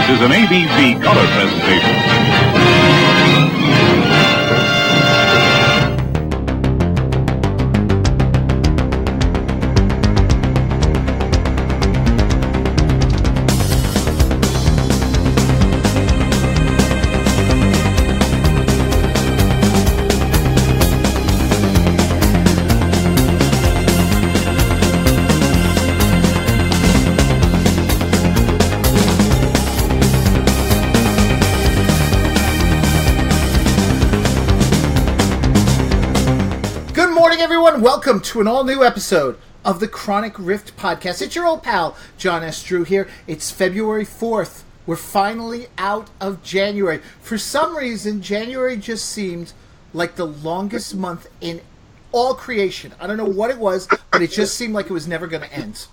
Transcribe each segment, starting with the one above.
This is an ABC color presentation. Everyone, welcome to an all-new episode of the Chronic Rift Podcast. It's your old pal, John S. Drew here. It's February 4th. We're finally out of January. For some reason, January just seemed like the longest month in all creation. I don't know what it was, but it just seemed like it was never going to end.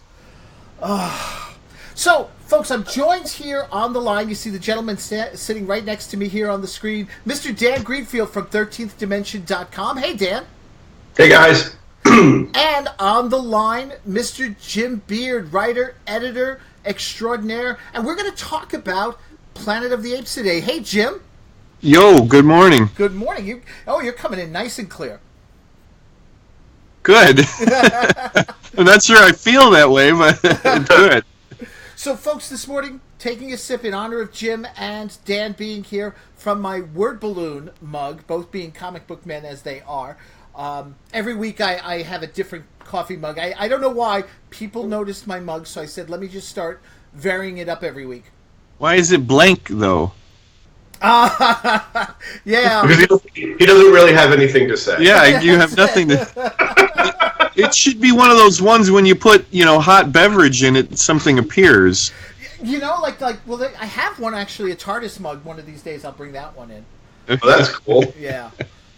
So, folks, I'm joined here on the line. You see the gentleman sitting right next to me here on the screen, Mr. Dan Greenfield from 13thdimension.com. Hey, Dan. Hey, guys. And on the line, Mr. Jim Beard, writer, editor, extraordinaire. And we're going to talk about Planet of the Apes today. Hey, Jim. Yo, good morning. Good morning. You're coming in nice and clear. Good. I'm not sure I feel that way, but good. So, folks, this morning, taking a sip in honor of Jim and Dan being here from my Word Balloon mug, both being comic book men as they are. Every week I have a different coffee mug. I don't know why. People noticed my mug, so I said, let me just start varying it up every week. Why is it blank, though? Yeah. Because he doesn't really have anything to say. Yeah, you have nothing to... It should be one of those ones when you put, hot beverage in it, something appears. Well, I have one, actually, a TARDIS mug. One of these days I'll bring that one in. Oh, that's cool. Yeah.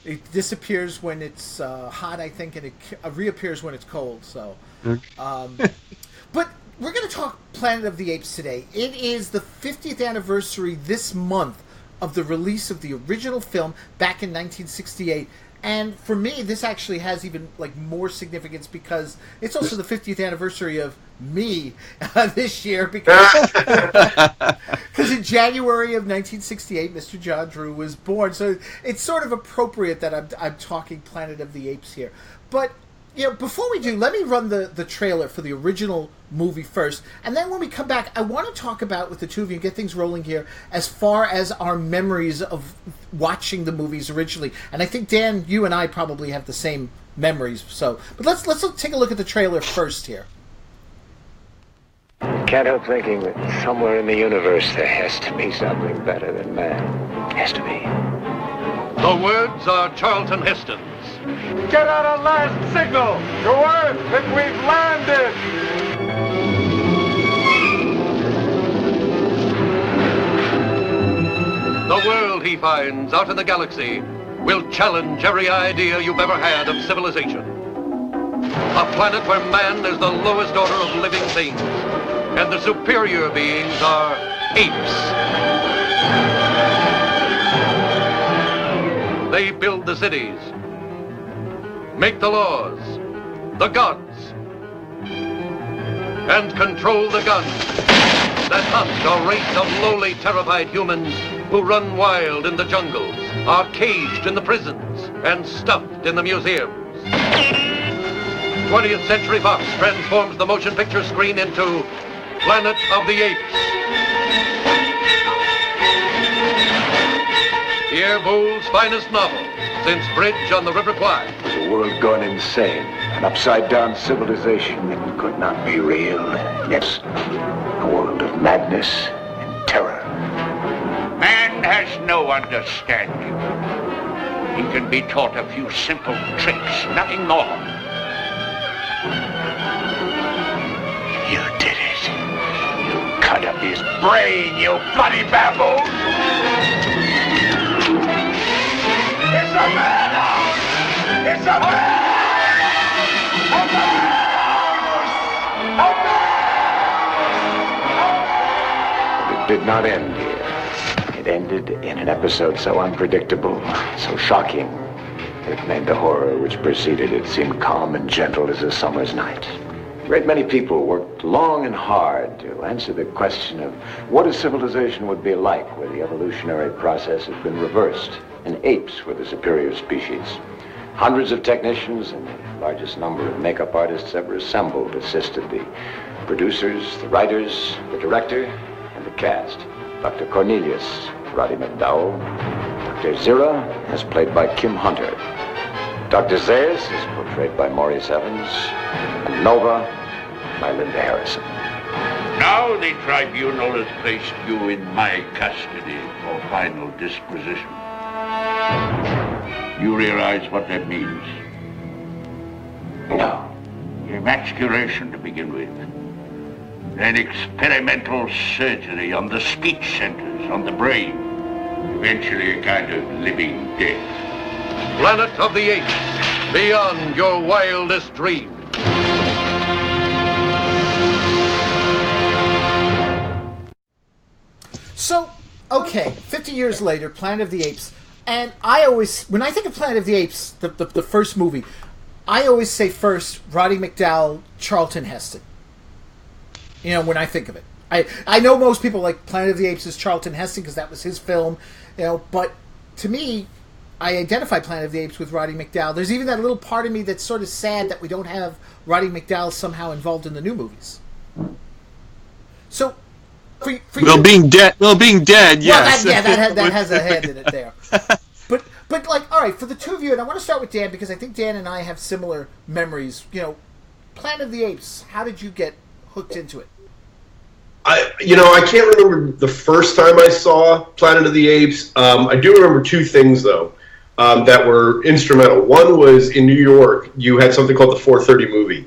It disappears when it's hot, I think, and it reappears when it's cold. So, but we're going to talk Planet of the Apes today. It is the 50th anniversary this month of the release of the original film back in 1968. And for me, this actually has even more significance because it's also the 50th anniversary of me this year because in January of 1968, Mr. John Drew was born. So it's sort of appropriate that I'm talking Planet of the Apes here. But before we do, let me run the trailer for the original movie first. And then when we come back, I want to talk about, with the two of you, and get things rolling here, as far as our memories of watching the movies originally. And I think, Dan, you and I probably have the same memories. But let's take a look at the trailer first here. Can't help thinking that somewhere in the universe there has to be something better than man. Has to be. The words are Charlton Heston's. Get out a last signal to Earth that we've landed! The world he finds out in the galaxy will challenge every idea you've ever had of civilization. A planet where man is the lowest order of living things, and the superior beings are apes. They build the cities, make the laws, the gods, and control the guns that hunt a race of lowly, terrified humans who run wild in the jungles, are caged in the prisons, and stuffed in the museums. 20th Century Fox transforms the motion picture screen into Planet of the Apes. Pierre Boulle's finest novel since Bridge on the River Kwai. It was a world gone insane, an upside-down civilization that could not be real. Yes, a world of madness and terror. Man has no understanding. He can be taught a few simple tricks, nothing more. You did it. You cut up his brain, you bloody baboon! It's a man! It's a man! But it did not end here. It ended in an episode so unpredictable, so shocking, it made the horror which preceded it seem calm and gentle as a summer's night. A great many people worked long and hard to answer the question of what a civilization would be like where the evolutionary process had been reversed and apes were the superior species. Hundreds of technicians and the largest number of makeup artists ever assembled assisted the producers, the writers, the director, and the cast. Dr. Cornelius, Roddy McDowell. Dr. Zira, as played by Kim Hunter. Dr. Zayas is portrayed by Maurice Evans. And Nova by Linda Harrison. Now the tribunal has placed you in my custody for final disposition. You realize what that means? No. Emasculation to begin with. Then experimental surgery on the speech centers, on the brain. Eventually a kind of living death. Planet of the Apes, beyond your wildest dreams. So, okay, 50 years later, Planet of the Apes, and I always, when I think of Planet of the Apes, the first movie, I always say first, Roddy McDowell, Charlton Heston. You know, when I think of it. I know most people like Planet of the Apes as Charlton Heston because that was his film, you know, but to me, I identify Planet of the Apes with Roddy McDowell. There's even that little part of me that's sort of sad that we don't have Roddy McDowell somehow involved in the new movies. So, for you, being dead, yes. Well, that has a hand in it there. But like, all right, for the two of you, and I want to start with Dan because I think Dan and I have similar memories. You know, Planet of the Apes. How did you get hooked into it? I can't remember the first time I saw Planet of the Apes. I do remember two things though that were instrumental. One was in New York. You had something called the 4:30 movie,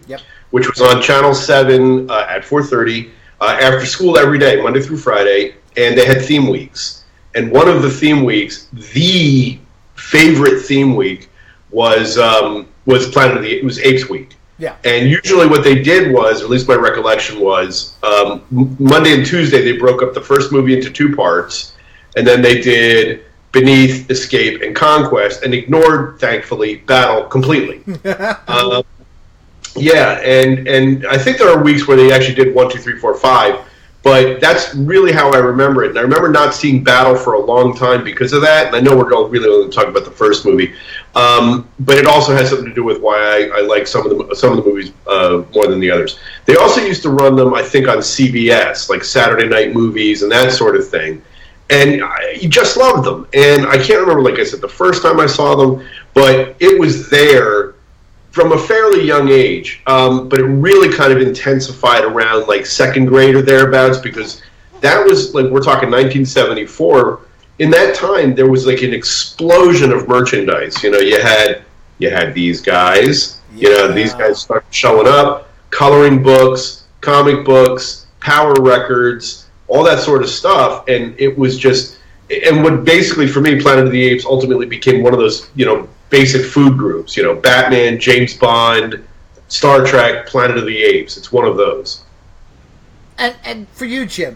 which was on Channel 7 at 4:30 after school every day, Monday through Friday, and they had theme weeks. And one of the theme weeks, the favorite theme week, was Planet of the Apes. It was Apes Week. Yeah. And usually what they did was, or at least my recollection was, Monday and Tuesday they broke up the first movie into two parts, and then they did Beneath, Escape, and Conquest, and ignored, thankfully, Battle completely. Yeah, and I think there are weeks where they actually did 1, 2, 3, 4, 5, but that's really how I remember it. And I remember not seeing Battle for a long time because of that, and I know we're going really only talking about the first movie, but it also has something to do with why I like some of the movies more than the others. They also used to run them, I think, on CBS, like Saturday night movies and that sort of thing, and you just loved them. And I can't remember, like I said, the first time I saw them, but it was there from a fairly young age, but it really kind of intensified around like second grade or thereabouts, because that was like, we're talking 1974. In that time, there was like an explosion of merchandise. You know, you had these guys. Yeah. You know, these guys started showing up, coloring books, comic books, Power Records, all that sort of stuff, and it was just. And what basically for me, Planet of the Apes ultimately became one of those, you know, basic food groups, you know, Batman, James Bond, Star Trek, Planet of the Apes. It's one of those. And for you, Jim?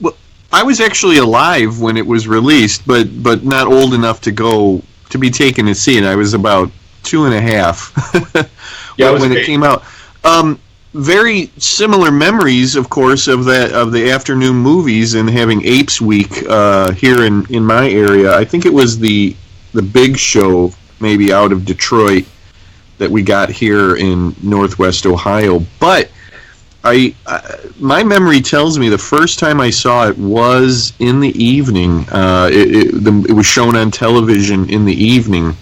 Well, I was actually alive when it was released, but not old enough to be taken to see it. I was about 2.5 when it came out. Very similar memories, of course, of the afternoon movies and having Apes Week here in my area. I think it was the big show, maybe out of Detroit, that we got here in Northwest Ohio. But my memory tells me the first time I saw it was in the evening. It was shown on television in the evening,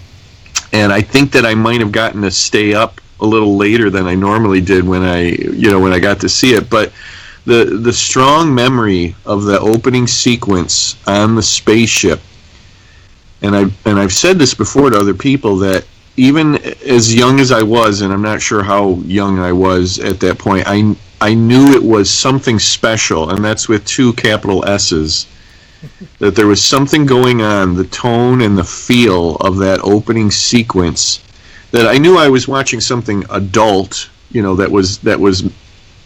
and I think that I might have gotten to stay up a little later than I normally did when I got to see it. But the strong memory of the opening sequence on the spaceship, and I've said this before to other people, that even as young as I was, and I'm not sure how young I was at that point, I knew it was something special, and that's with 2 capital S's, that there was something going on, the tone and the feel of that opening sequence, that I knew I was watching something adult, you know, that was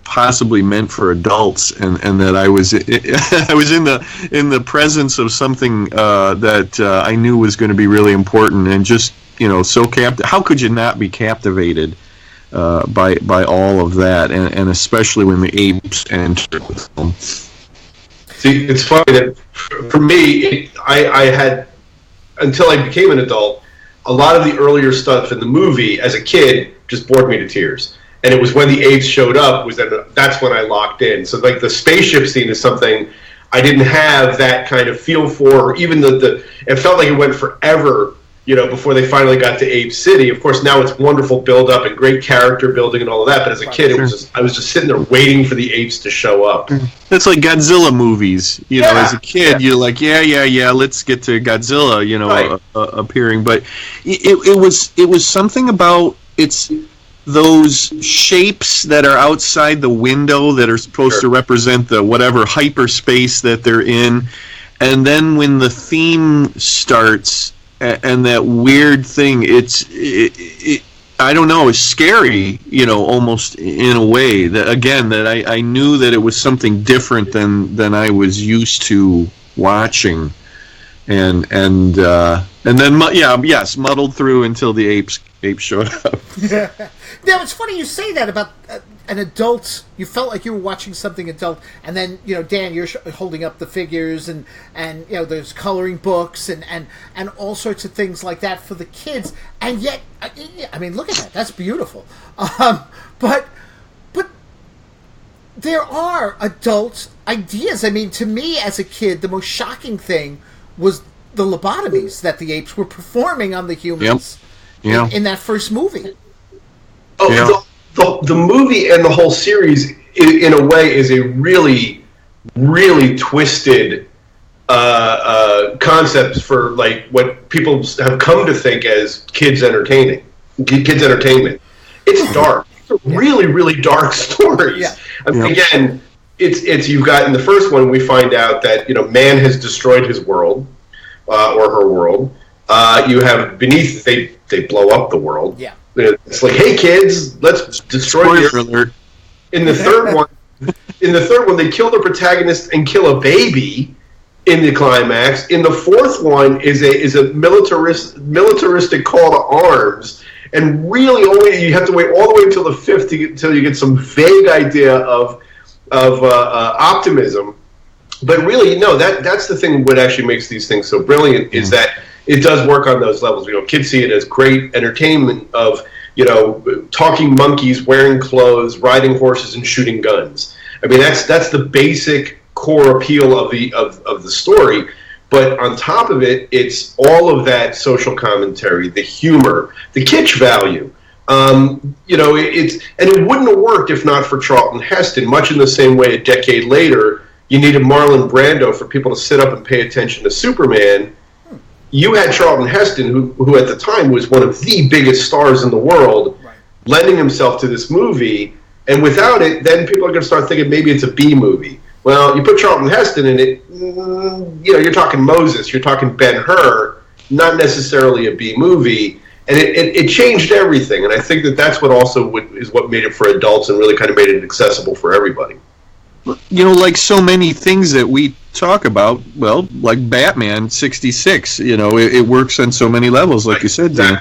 possibly meant for adults, and that I was in the presence of something that I knew was going to be really important, and just, you know, so how could you not be captivated by all of that, and especially when the apes enter the film. See, it's funny that for me, I had, until I became an adult, a lot of the earlier stuff in the movie as a kid just bored me to tears. And it was when the apes showed up, that's when I locked in. So like the spaceship scene is something I didn't have that kind of feel for, or even it felt like it went forever, before they finally got to Ape City. Of course, now it's wonderful build up and great character building and all of that. But as a kid, I was just sitting there waiting for the apes to show up. It's like Godzilla movies. As a kid, you're like, yeah, let's get to Godzilla, right. Appearing. But it was something about those shapes that are outside the window that are supposed to represent the whatever hyperspace that they're in, and then when the theme starts and that weird thing, I don't know, it's scary, almost in a way that I knew that it was something different than I was used to watching, and then muddled through until the apes showed up. Now, it's funny you say that about an adult. You felt like you were watching something adult, and then, Dan, you're holding up the figures, and there's coloring books and all sorts of things like that for the kids. And yet, I mean, look at that. That's beautiful. But there are adult ideas. I mean, to me, as a kid, the most shocking thing was the lobotomies that the apes were performing on the humans. Yep. In that first movie. The movie and the whole series, in a way, is a really, really twisted concept for like what people have come to think as kids entertainment. It's dark. It's really, really dark stories. Yeah. I mean, again, it's you've got in the first one we find out that man has destroyed his world or her world. You have beneath they blow up the world. Yeah. It's like, hey kids, let's destroy your alert. In the third one, they kill the protagonist and kill a baby in the climax. In the fourth one is a militaristic call to arms, and really only you have to wait all the way until the fifth until you get some vague idea of optimism. But really, no, that's the thing. What actually makes these things so brilliant is that it does work on those levels. Kids see it as great entertainment of, talking monkeys, wearing clothes, riding horses, and shooting guns. I mean, that's the basic core appeal of the story. But on top of it, it's all of that social commentary, the humor, the kitsch value. And it wouldn't have worked if not for Charlton Heston. Much in the same way, a decade later, you needed Marlon Brando for people to sit up and pay attention to Superman. You had Charlton Heston, who at the time was one of the biggest stars in the world, lending himself to this movie. And without it, then people are going to start thinking maybe it's a B movie. Well, you put Charlton Heston in it, you're talking Moses, you're talking Ben-Hur, not necessarily a B movie. And it changed everything. And I think that's what also is what made it for adults and really kind of made it accessible for everybody. Like so many things that we talk about, well, like Batman 66, it works on so many levels, like you said, Dan.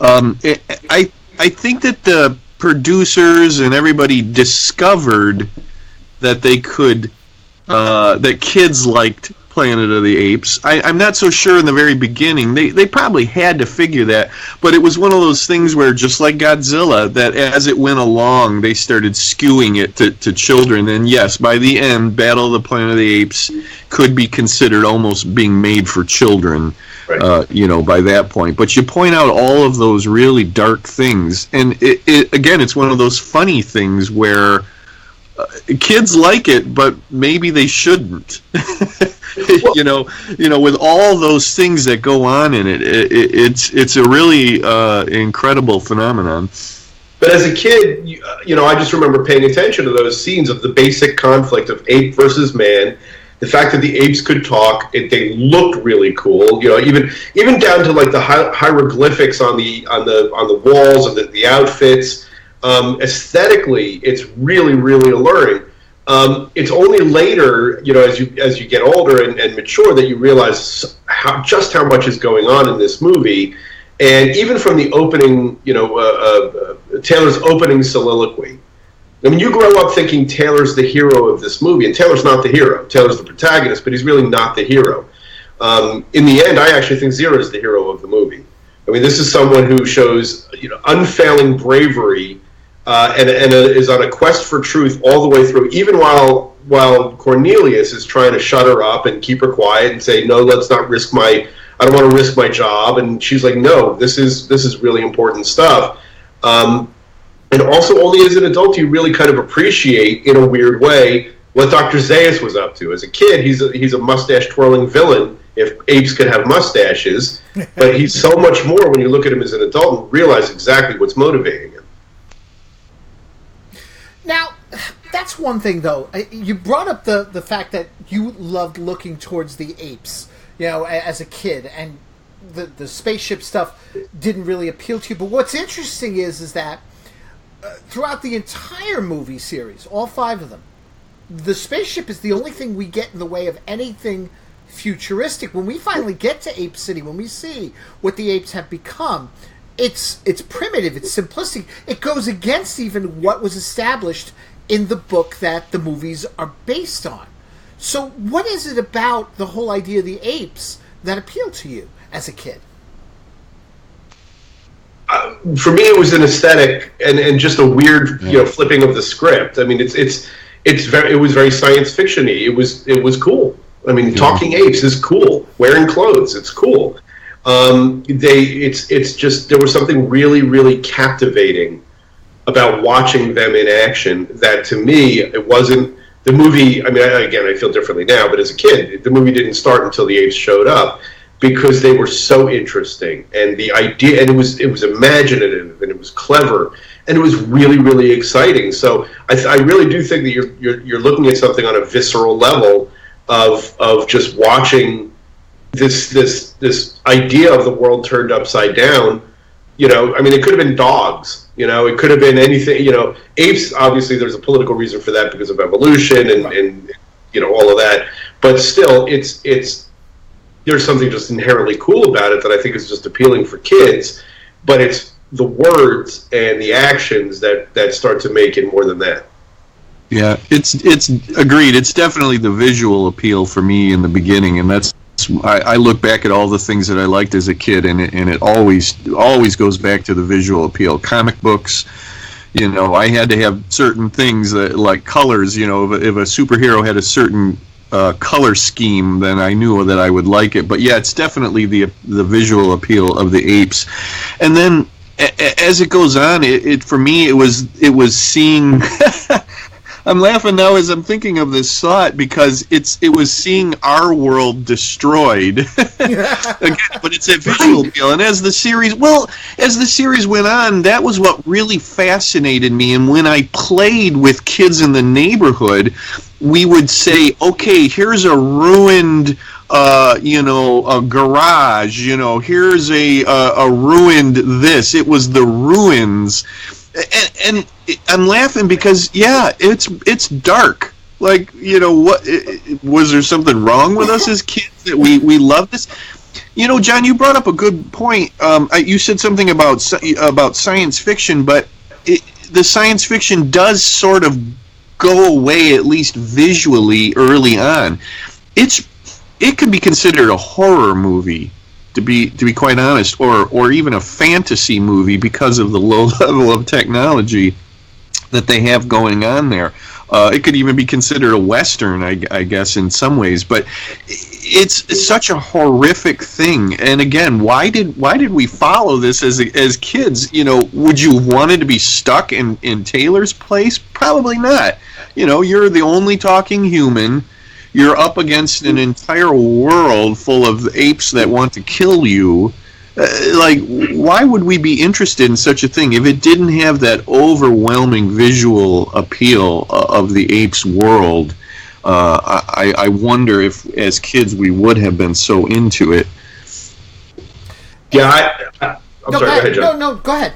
I think that the producers and everybody discovered that they could, that kids liked Planet of the Apes. I'm not so sure in the very beginning. They probably had to figure that, but it was one of those things where, just like Godzilla, that as it went along, they started skewing it to children. And yes, by the end, Battle of the Planet of the Apes could be considered almost being made for children, by that point. But you point out all of those really dark things, and again, it's one of those funny things where kids like it, but maybe they shouldn't. With all those things that go on in it, it's a really incredible phenomenon. But as a kid, I just remember paying attention to those scenes of the basic conflict of ape versus man. The fact that the apes could talk, they looked really cool. Even down to like the hieroglyphics on the walls of the outfits. Aesthetically, it's really, really alluring. It's only later, as you get older and mature, that you realize just how much is going on in this movie. And even from the opening, Taylor's opening soliloquy. I mean, you grow up thinking Taylor's the hero of this movie, and Taylor's not the hero. Taylor's the protagonist, but he's really not the hero. In the end, I actually think Zero is the hero of the movie. I mean, this is someone who shows unfailing bravery and is on a quest for truth all the way through, even while Cornelius is trying to shut her up and keep her quiet and say, no, let's not risk I don't want to risk my job. And she's like, no, this is really important stuff. And also, only as an adult, you really kind of appreciate, in a weird way, what Dr. Zaius was up to. As a kid, he's a mustache-twirling villain, if apes could have mustaches. But he's so much more when you look at him as an adult and realize exactly what's motivating him. Now, that's one thing, though. You brought up the fact that you loved looking towards the apes, as a kid, and the spaceship stuff didn't really appeal to you. But what's interesting is that throughout the entire movie series, all 5 of them, the spaceship is the only thing we get in the way of anything futuristic. When we finally get to Ape City, when we see what the apes have become, it's primitive, it's simplistic. It goes against even what was established in the book that the movies are based on. So what is it about the whole idea of the apes that appealed to you as a kid? For me, it was an aesthetic and just a weird, flipping of the script. I mean, it was very science fiction-y. It was cool. I mean, talking apes is cool. Wearing clothes, it's cool. It's just, there was something really, really captivating about watching them in action. That, to me, it wasn't the movie. I mean, again, I feel differently now, but as a kid, the movie didn't start until the apes showed up, because they were so interesting, and the idea, and it was imaginative, and it was clever, and it was really, really exciting. So I really do think that you're looking at something on a visceral level of just watching this idea of the world turned upside down. I mean, it could have been dogs. It could have been anything. Apes. Obviously, there's a political reason for that because of evolution and all of that. But still, there's something just inherently cool about it that I think is just appealing for kids, but it's the words and the actions that start to make it more than that. Yeah, it's agreed. It's definitely the visual appeal for me in the beginning, and that's I look back at all the things that I liked as a kid, and it always goes back to the visual appeal. Comic books, I had to have certain things that, like colors. If a superhero had a certain color scheme, then I knew that I would like it. But yeah, it's definitely the visual appeal of the apes. And then as it goes on, it for me it was seeing I'm laughing now as I'm thinking of this thought, because it was seeing our world destroyed. Again, but it's a visual appeal. And as the series went on, that was what really fascinated me. And when I played with kids in the neighborhood, we would say, okay, here's a ruined a garage, here's a ruined this. It was the ruins. And I'm laughing because, yeah, it's dark. Like, what was there something wrong with us as kids that we love this? John, you brought up a good point. You said something about science fiction, but the science fiction does sort of go away, at least visually, early on. It could be considered a horror movie, to be quite honest, or even a fantasy movie because of the low level of technology that they have going on there. It could even be considered a Western, I guess, in some ways. But it's such a horrific thing. And again, why did we follow this as kids? Would you have wanted to be stuck in Taylor's place? Probably not. You're the only talking human. You're up against an entire world full of apes that want to kill you. Why would we be interested in such a thing if it didn't have that overwhelming visual appeal of the apes' world? I wonder if, as kids, we would have been so into it. Yeah, I'm sorry. Go ahead, John. No, go ahead.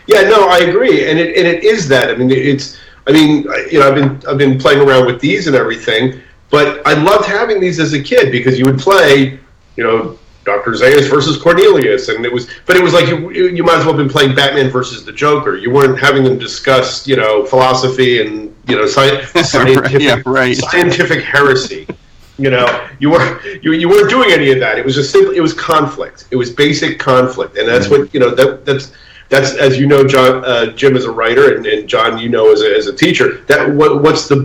Yeah, no, I agree, and it is that. I mean, I've been playing around with these and everything. But I loved having these as a kid because you would play, Dr. Zaius versus Cornelius, and it was like you might as well have been playing Batman versus the Joker. You weren't having them discuss, philosophy and, scientific heresy. You weren't doing any of that. It was just simply, it was conflict. It was basic conflict, and that's what that's as you know, John, Jim as a writer, and John, as a teacher. What's the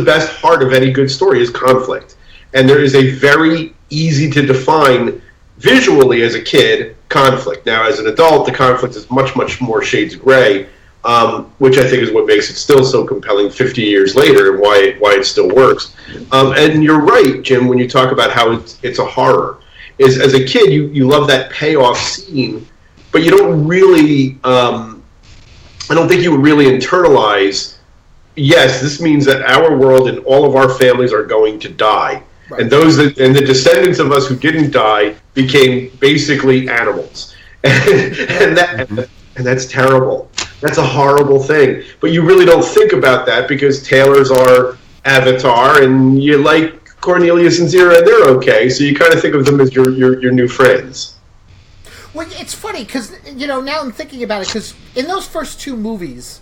best heart of any good story is conflict. And there is a very easy to define visually as a kid conflict. Now, as an adult, the conflict is much, much more shades of gray, which I think is what makes it still so compelling 50 years later, and why it still works. And you're right, Jim, when you talk about how it's a horror. Is as a kid, you love that payoff scene, but you don't really. I don't think you would really internalize. Yes, this means that our world and all of our families are going to die. Right. And the descendants of us who didn't die became basically animals, and that's terrible. That's a horrible thing. But you really don't think about that because Taylor's our avatar, and you like Cornelius and Zira, and they're okay. So you kind of think of them as your new friends. Well, it's funny because now I'm thinking about it, because in those first two movies,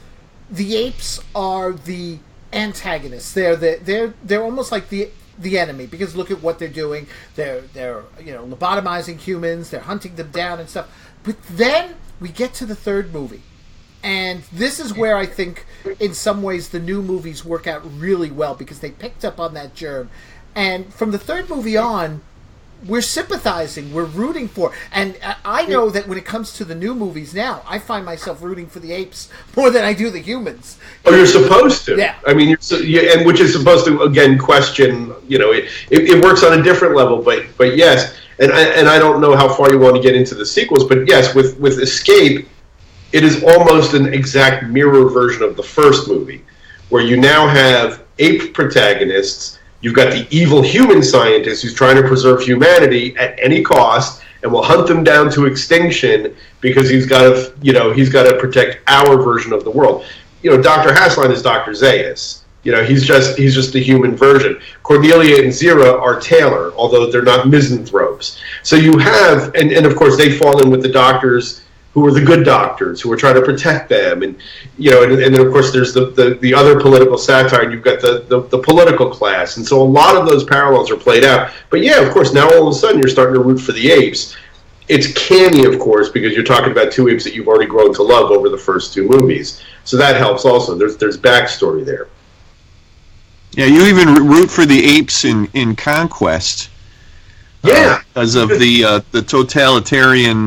the apes are the antagonists. They're almost like the enemy, because look at what they're doing. They're lobotomizing humans. They're hunting them down and stuff. But then we get to the third movie, and this is where I think in some ways the new movies work out really well, because they picked up on that germ. And from the third movie on, we're sympathizing, we're rooting for, and I know that when it comes to the new movies now, I find myself rooting for the apes more than I do the humans. Oh, you're supposed to. Yeah. I mean, and which is supposed to again question. It works on a different level, but yes, and I don't know how far you want to get into the sequels, but yes, with Escape, it is almost an exact mirror version of the first movie, where you now have ape protagonists. You've got the evil human scientist who's trying to preserve humanity at any cost, and will hunt them down to extinction because he's got to protect our version of the world. Dr. Hasline is Dr. Zaius. He's just the human version. Cornelia and Zira are Taylor, although they're not misanthropes. So you have, and of course they fall in with the doctors who are the good doctors, who are trying to protect them, and then of course there's the other political satire, and you've got the political class, and so a lot of those parallels are played out. But yeah, of course, now all of a sudden you're starting to root for the apes. It's canny, of course, because you're talking about two apes that you've already grown to love over the first two movies, so that helps also. There's backstory there. Yeah, you even root for the apes in Conquest. Yeah, because of the totalitarian,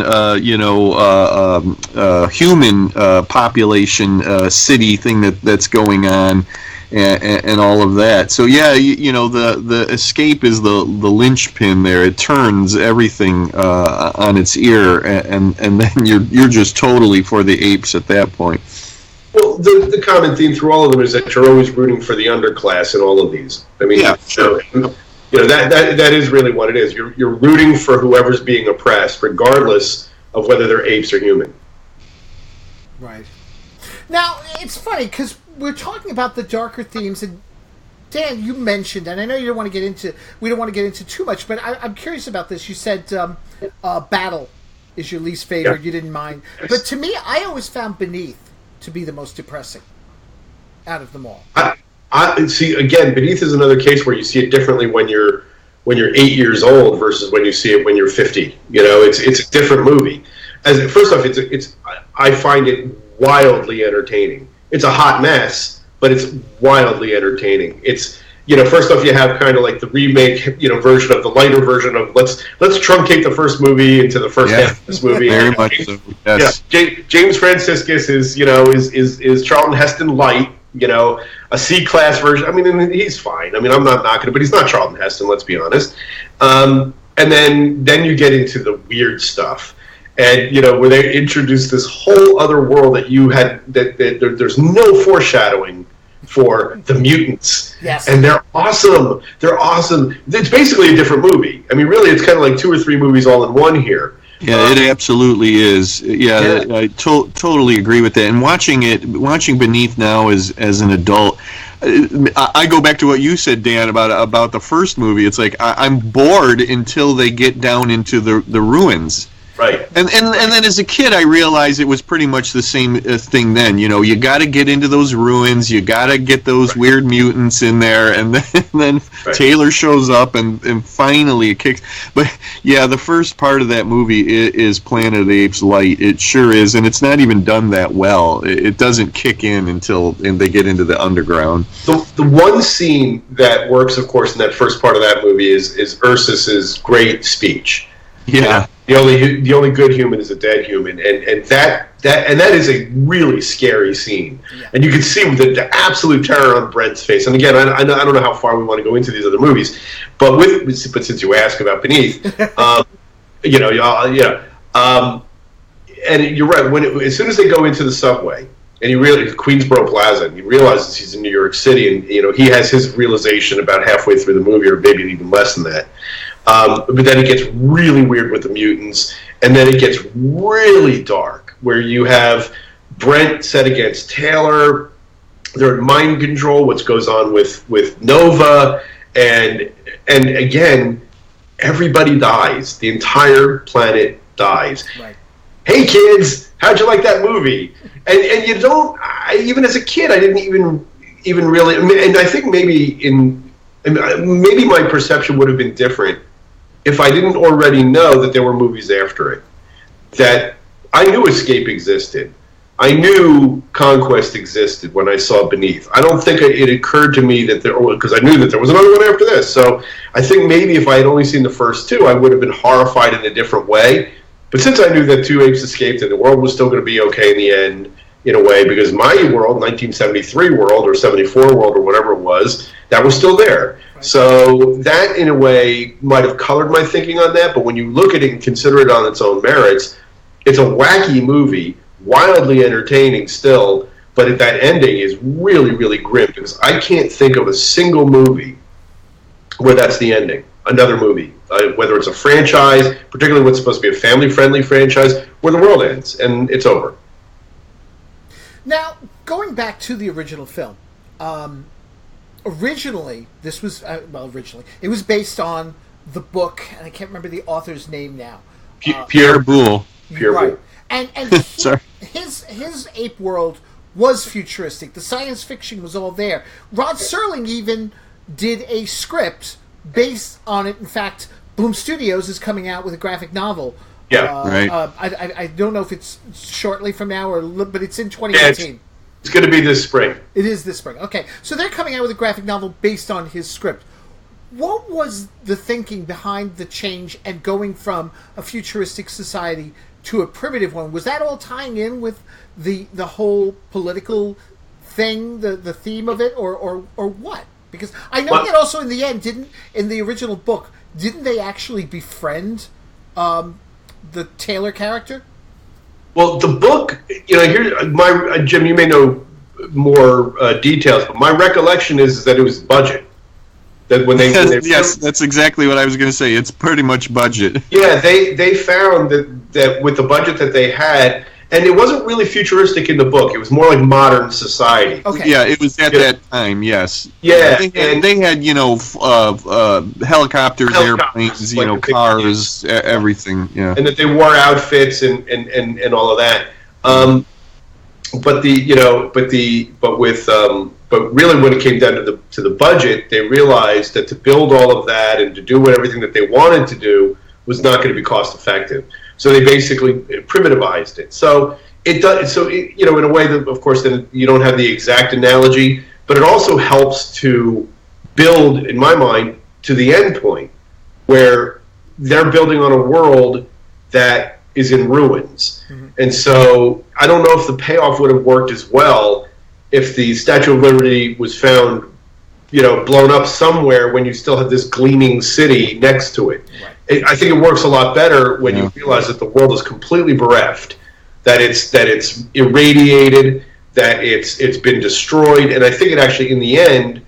human population city thing that's going on, and all of that. So yeah, the Escape is the linchpin there. It turns everything on its ear, and then you're just totally for the apes at that point. Well, the common theme through all of them is that you're always rooting for the underclass in all of these. I mean, yeah, sure. That is really what it is. You're rooting for whoever's being oppressed, regardless of whether they're apes or human. Right. Now, it's funny, because we're talking about the darker themes, and Dan, you mentioned, and I know we don't want to get into too much, but I'm curious about this. You said Battle is your least favorite, yeah. You didn't mind. But to me, I always found Beneath to be the most depressing out of them all. I see, again, Beneath is another case where you see it differently when you're 8 years old versus when you see it when you're 50. It's a different movie. First off, I find it wildly entertaining. It's a hot mess, but it's wildly entertaining. It's first off, you have kind of like the remake version of the lighter version of let's truncate the first movie into the first half of this movie. Very much so. Yes. Yeah, James Franciscus is Charlton Heston light. A C-class version. I mean, he's fine. I mean, I'm not knocking it, but he's not Charlton Heston, let's be honest. And then you get into the weird stuff. And, where they introduce this whole other world that you had, that there's no foreshadowing for the mutants. Yes. And they're awesome. They're awesome. It's basically a different movie. I mean, really, it's kind of like 2 or 3 movies all in one here. Yeah, it absolutely is. Yeah. I totally agree with that. And watching Beneath now as an adult, I go back to what you said, Dan, about the first movie. It's like I'm bored until they get down into the ruins. Right. And then as a kid, I realized it was pretty much the same thing then. You got to get into those ruins. You got to get those weird mutants in there. And then Taylor shows up and finally it kicks. But, yeah, the first part of that movie is Planet of the Apes Light. It sure is. And it's not even done that well. It doesn't kick in until they get into the underground. The one scene that works, of course, in that first part of that movie is Ursus's great speech. Yeah. The only good human is a dead human, and that is a really scary scene, and you can see the absolute terror on Brent's face. And again, I don't know how far we want to go into these other movies, but since you ask about Beneath, and you're right. As soon as they go into the subway, and he realizes Queensboro Plaza, and he realizes he's in New York City, and he has his realization about halfway through the movie, or maybe even less than that. But then it gets really weird with the mutants, and then it gets really dark, where you have Brent set against Taylor. They're in mind control. What goes on with Nova, and again, everybody dies. The entire planet dies. Right. Hey kids, how'd you like that movie? And you don't. Even as a kid, I didn't even really. And I think maybe my perception would have been different if I didn't already know that there were movies after it. That I knew Escape existed. I knew Conquest existed when I saw Beneath. I don't think it occurred to me that because I knew that there was another one after this. So I think maybe if I had only seen the first two, I would have been horrified in a different way. But since I knew that two apes escaped and the world was still going to be okay in the end, in a way, because my world, 1973 world or 74 world or whatever it was, that was still there. Right. So that, in a way, might have colored my thinking on that. But when you look at it and consider it on its own merits, it's a wacky movie, wildly entertaining still, but that ending is really, really grim, because I can't think of a single movie where that's the ending. Another movie, whether it's a franchise, particularly what's supposed to be a family-friendly franchise, where the world ends and it's over. Now, going back to the original film, originally, this was, it was based on the book, and I can't remember the author's name now. Pierre Boulle. Right. And his ape world was futuristic. The science fiction was all there. Rod Serling even did a script based on it. In fact, Boom Studios is coming out with a graphic novel. Yeah, right. I don't know if it's shortly from now, but it's in 2018. It's going to be this spring. It is this spring. Okay, so they're coming out with a graphic novel based on his script. What was the thinking behind the change and going from a futuristic society to a primitive one? Was that all tying in with the whole political thing, the theme of it, or what? Because I know that also in the end, in the original book, didn't they actually befriend the Taylor character? Well, the book, here, Jim, you may know more details, but my recollection is that it was budget. That when they yes, that's exactly what I was going to say. It's pretty much budget. Yeah, they found that with the budget that they had, and it wasn't really futuristic in the book. It was more like modern society. Okay. Yeah, it was at that time. Yes. Yeah, they had helicopters, airplanes, like cars, everything. Yeah. And that they wore outfits and all of that. But really, when it came down to the budget, they realized that to build all of that and to do everything that they wanted to do was not going to be cost effective. So they basically primitivized it. So it does. So in a way that, of course, then you don't have the exact analogy, but it also helps to build, in my mind, to the end point where they're building on a world that is in ruins. Mm-hmm. And so I don't know if the payoff would have worked as well if the Statue of Liberty was found, blown up somewhere when you still have this gleaming city next to it. Right. I think it works a lot better when you realize that the world is completely bereft, that it's irradiated, that it's been destroyed, and I think it actually, in the end,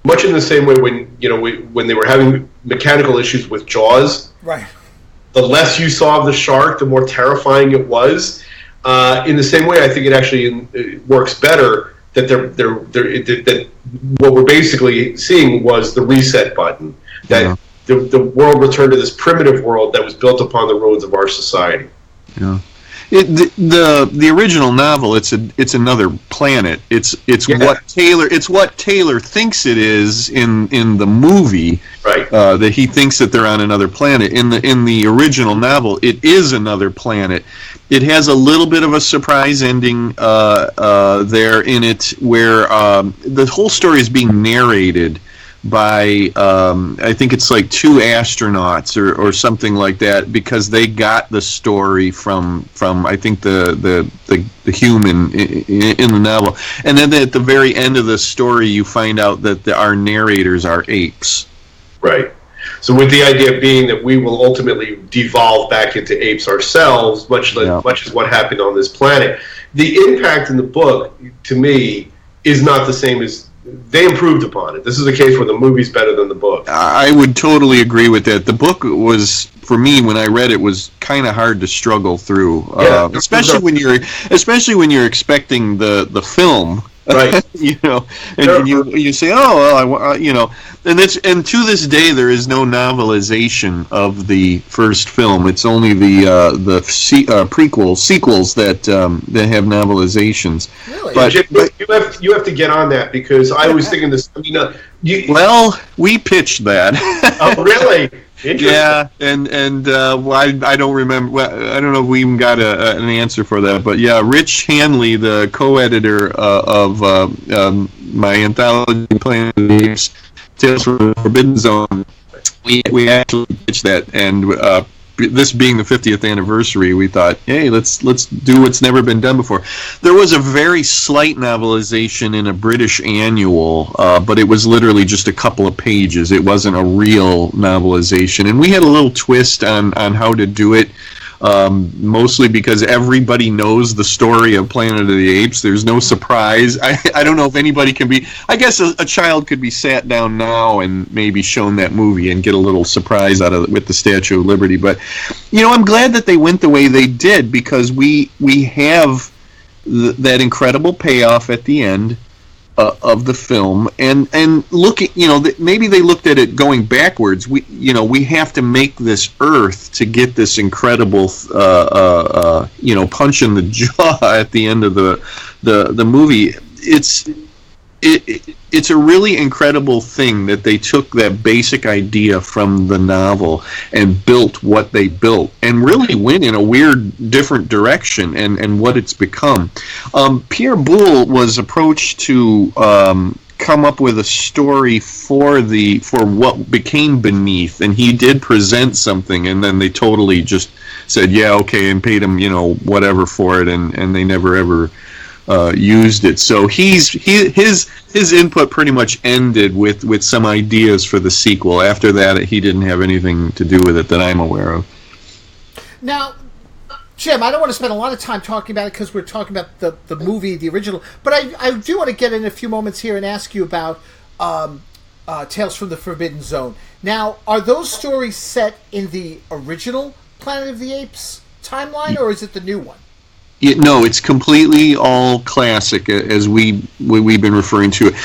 much in the same way when they were having mechanical issues with Jaws, right? The less you saw of the shark, the more terrifying it was. In the same way, I think it actually works better that what we're basically seeing was the reset button, that the world returned to this primitive world that was built upon the ruins of our society. Yeah. The original novel, it's another planet. It's what Taylor thinks it is in the movie. Right. That he thinks that they're on another planet. In the original novel, it is another planet. It has a little bit of a surprise ending there in it, where the whole story is being narrated by I think it's like 2 astronauts or something like that, because they got the story from I think the human in the novel, and then at the very end of the story you find out that our narrators are apes. Right. So with the idea being that we will ultimately devolve back into apes ourselves, much as what happened on this planet. The impact in the book, to me, is not the same as. They improved upon it. This is a case where the movie's better than the book. I would totally agree with that. The book was, for me, when I read it, was kind of hard to struggle through, especially when you're expecting the film. Right. And you say, oh, well, and to this day there is no novelization of the first film. It's only the sequels that have novelizations. Really? But you have to get on that, because I was thinking this. Well, we pitched that. Oh, really? Yeah, and I don't remember. I don't know if we even got an answer for that. But yeah, Rich Hanley, the co-editor of my anthology, Planet of the Apes, Tales from the Forbidden Zone, we actually pitched that, and this being the 50th anniversary, we thought, hey, let's do what's never been done before. There was a very slight novelization in a British annual, but it was literally just a couple of pages. It wasn't a real novelization, and we had a little twist on how to do it. Mostly because everybody knows the story of Planet of the Apes. There's no surprise. I don't know if anybody can be. I guess a child could be sat down now and maybe shown that movie and get a little surprise out of it with the Statue of Liberty. But I'm glad that they went the way they did, because we have that incredible payoff at the end of the film, and looking, maybe they looked at it going backwards. We have to make this Earth to get this incredible, punch in the jaw at the end of the movie. It's a really incredible thing that they took that basic idea from the novel and built what they built, and really went in a weird, different direction and what it's become. Pierre Boulle was approached to come up with a story for what became Beneath, and he did present something, and then they totally just said, yeah, okay, and paid him, whatever for it, and they never ever used it. So his input pretty much ended with some ideas for the sequel. After that, he didn't have anything to do with it that I'm aware of. Now, Jim, I don't want to spend a lot of time talking about it because we're talking about the movie, the original, but I do want to get in a few moments here and ask you about Tales from the Forbidden Zone. Now, are those stories set in the original Planet of the Apes timeline, or is it the new one? No, it's completely all classic, as we've been referring to it.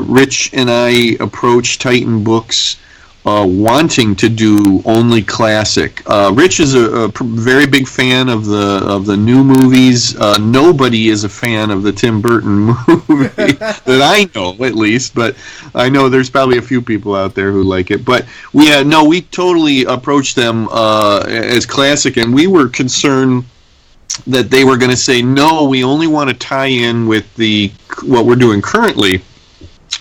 Rich and I approached Titan Books wanting to do only classic. Rich is a very big fan of the new movies. Nobody is a fan of the Tim Burton movie that I know, at least. But I know there's probably a few people out there who like it. But we totally approached them as classic, and we were concerned that they were going to say, no, we only want to tie in with what we're doing currently.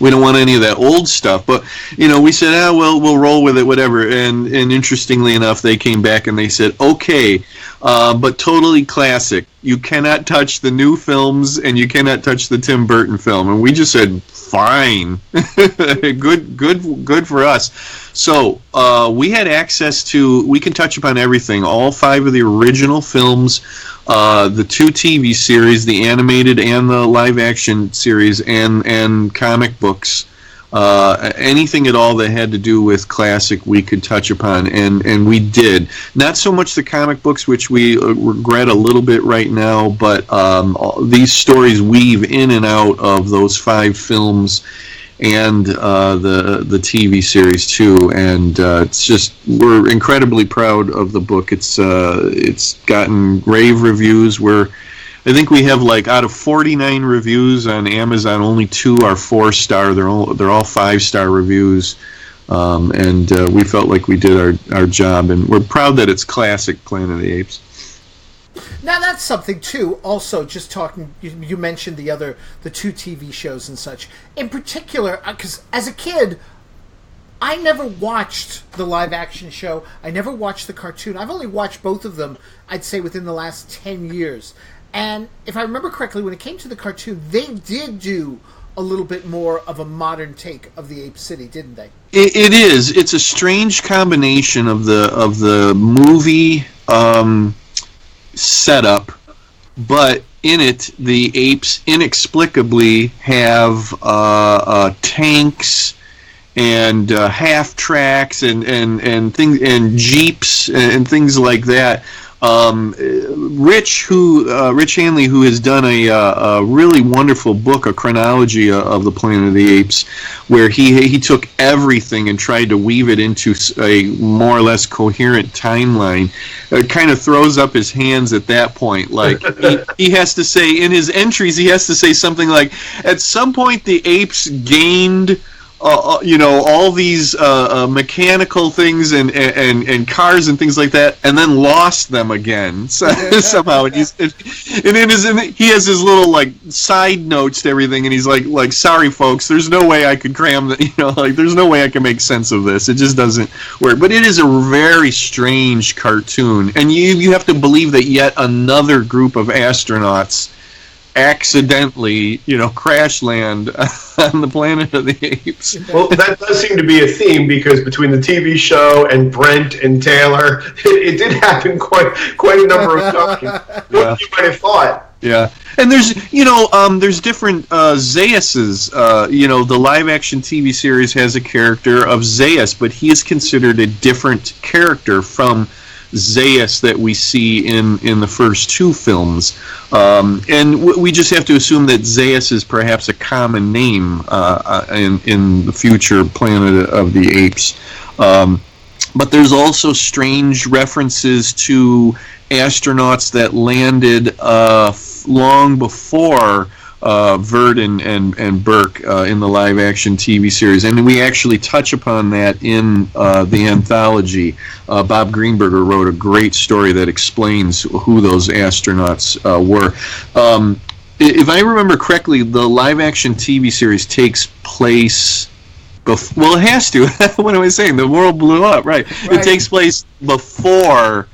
We don't want any of that old stuff. But, we said, we'll roll with it, whatever. And interestingly enough, they came back and they said, okay, but totally classic. You cannot touch the new films, and you cannot touch the Tim Burton film. And we just said, fine. good for us. So we had access to, we can touch upon everything, all 5 of the original films, the 2 TV series, the animated and the live action series, and comic books. anything at all that had to do with classic we could touch upon, and we did. Not so much the comic books, which we regret a little bit right now, but these stories weave in and out of those 5 films and the TV series too, and it's just, we're incredibly proud of the book. It's gotten rave reviews. I think we have, like, out of 49 reviews on Amazon, only 2 are 4-star. They're all 5-star reviews, and we felt like we did our job, and we're proud that it's classic Planet of the Apes. Now that's something too. Also, just talking, you mentioned the 2 TV shows and such. In particular, because as a kid, I never watched the live action show. I never watched the cartoon. I've only watched both of them, I'd say, within the last 10 years. And if I remember correctly, when it came to the cartoon, they did do a little bit more of a modern take of the Ape City, didn't they? It is. It's a strange combination of the movie setup, but in it, the apes inexplicably have tanks and half tracks and things and jeeps and things like that. Rich Hanley, who has done a really wonderful book, a chronology of the Planet of the Apes, where he took everything and tried to weave it into a more or less coherent timeline. Kind of throws up his hands at that point. Like he has to say in his entries, he has to say something like, at some point the apes gained all these mechanical things and cars and things like that, and then lost them again somehow. And he has his little like side notes to everything, and he's like, sorry folks, there's no way I could cram that. There's no way I can make sense of this. It just doesn't work. But it is a very strange cartoon, and you have to believe that yet another group of astronauts accidentally, crash land on the Planet of the Apes. Well, that does seem to be a theme, because between the TV show and Brent and Taylor, it did happen quite a number of times. What you might have thought. Yeah, and there's there's different Zaiuses. The live action TV series has a character of Zaius, but he is considered a different character from Zaius that we see in the first 2 films, and we just have to assume that Zaius is perhaps a common name in the future Planet of the Apes. But there's also strange references to astronauts that landed long before Verdon and Burke in the live-action TV series, and we actually touch upon that in the anthology. Bob Greenberger wrote a great story that explains who those astronauts were. If I remember correctly, the live-action TV series takes place well, it has to. What am I saying? The world blew up, right? It takes place before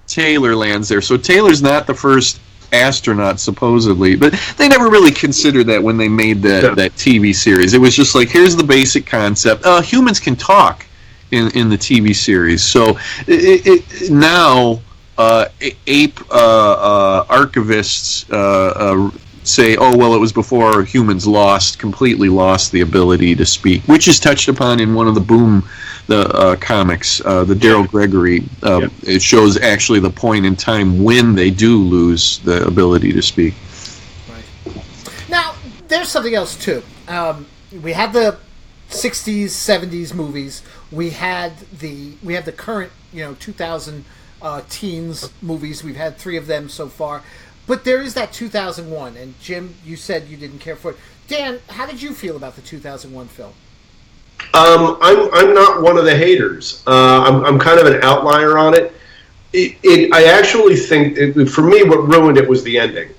Taylor lands there. So Taylor's not the first astronaut, supposedly, but they never really considered that when they made that TV series. It was just like, here's the basic concept. Humans can talk in the TV series. So now ape archivists say, oh, well, it was before humans completely lost the ability to speak, which is touched upon in one of the comics, the Daryl Gregory. It shows actually the point in time when they do lose the ability to speak. Right. Now, there's something else too. We had the 60s, 70s movies. We have the current, 2000 teens movies. We've had 3 of them so far. But there is that 2001, and Jim, you said you didn't care for it. Dan, how did you feel about the 2001 film? I'm not one of the haters. I'm kind of an outlier on it. I actually think, for me, what ruined it was the ending.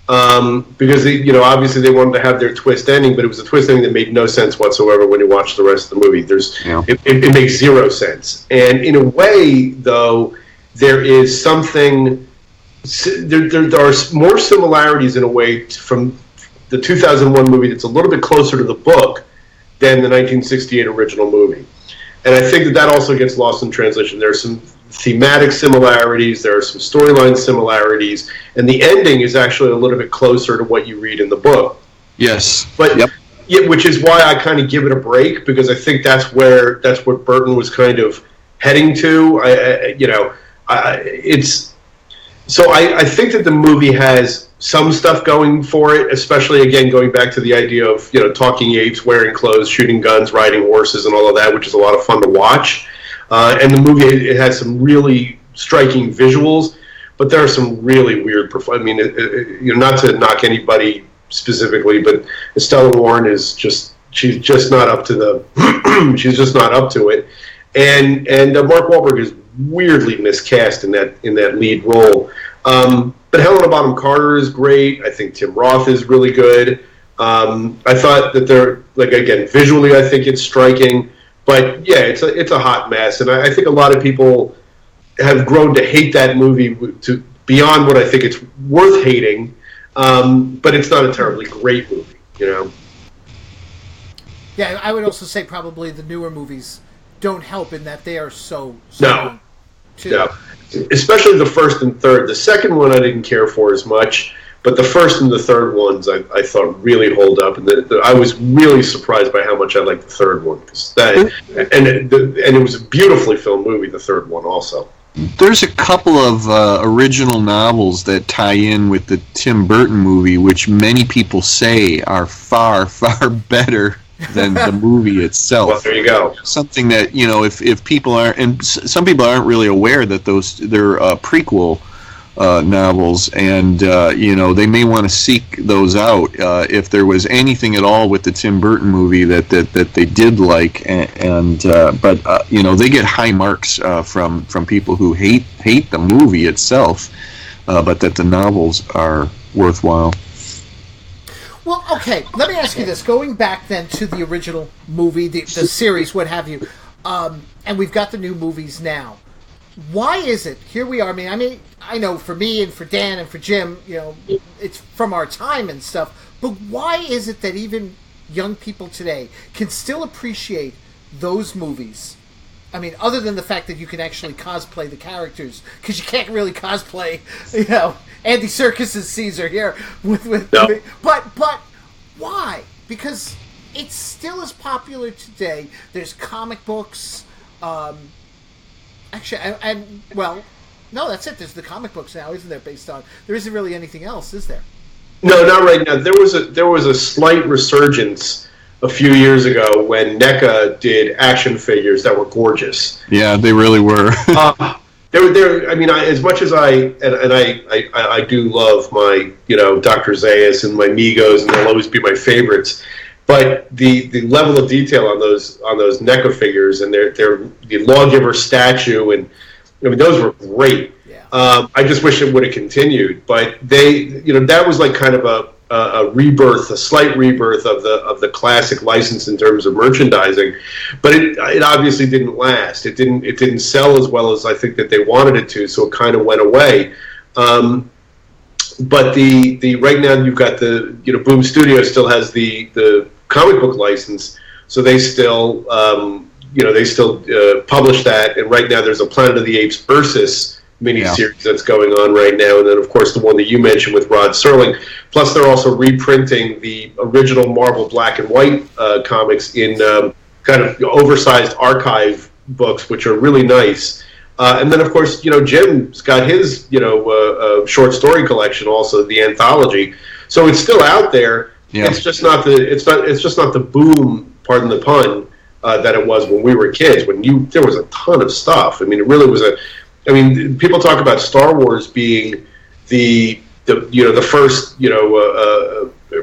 Because obviously they wanted to have their twist ending, but it was a twist ending that made no sense whatsoever when you watch the rest of the movie. It makes zero sense. And in a way, though, there is something. There are more similarities in a way from the 2001 movie that's a little bit closer to the book than the 1968 original movie. And I think that also gets lost in translation. There are some thematic similarities, there are some storyline similarities, and the ending is actually a little bit closer to what you read in the book. Yes. But Yeah, which is why I kind of give it a break, because I think that's what Burton was kind of heading to. I think that the movie has some stuff going for it, especially, again, going back to the idea of, talking apes, wearing clothes, shooting guns, riding horses, and all of that, which is a lot of fun to watch. And the movie, it has some really striking visuals, but there are some really weird not to knock anybody specifically, but Estella Warren she's just not up to she's just not up to it. And Mark Wahlberg is weirdly miscast in that lead role. But Helena Bonham Carter is great. I think Tim Roth is really good. I thought that they're, again, visually I think it's striking, but yeah, it's a hot mess, and I think a lot of people have grown to hate that movie to beyond what I think it's worth hating. But it's not a terribly great movie, Yeah, I would also say probably the newer movies don't help in that they are so no, too. No, especially the first and third. The second one I didn't care for as much, but the first and the third ones I thought really hold up, and I was really surprised by how much I liked the third one, and it was a beautifully filmed movie. The third one also. There's a couple of original novels that tie in with the Tim Burton movie, which many people say are far, far better than the movie itself. Well, there you go. Something that, if people aren't, and some people aren't really aware that they're prequel novels, and they may want to seek those out if there was anything at all with the Tim Burton movie that they did like, but they get high marks from people who hate the movie itself, but that the novels are worthwhile. Well, okay, let me ask you this. Going back then to the original movie, the series, what have you, and we've got the new movies now. Why is it, here we are, I mean, I know for me and for Dan and for Jim, it's from our time and stuff, but why is it that even young people today can still appreciate those movies? I mean, other than the fact that you can actually cosplay the characters, because you can't really cosplay, Andy Serkis's Caesar here. No. But why? Because it's still as popular today. There's comic books. Actually, no, that's it. There's the comic books now, isn't there? Based on, there isn't really anything else, is there? No, not right now. There was a slight resurgence a few years ago when NECA did action figures that were gorgeous. Yeah, they really were. I mean, as much as I do love my Dr. Zaius and my Migos, and they'll always be my favorites. But the level of detail on those NECA figures and the lawgiver statue, and I mean, those were great. Yeah. I just wish it would have continued, but that was like kind of a rebirth, a slight rebirth of the classic license in terms of merchandising, but it obviously didn't last. It didn't sell as well as I think that they wanted it to, so it kind of went away. But the right now you've got the Boom Studios still has the comic book license, so they still publish that, and right now there's a Planet of the Apes Ursus miniseries that's going on right now, and then of course the one that you mentioned with Rod Serling. Plus they're also reprinting the original Marvel black and white comics in kind of oversized archive books, which are really nice. And then of course Jim's got his short story collection, also the anthology. So it's still out there. Yeah. It's just not the boom, pardon the pun, that it was when we were kids. There was a ton of stuff. I mean, it really was people talk about Star Wars being the first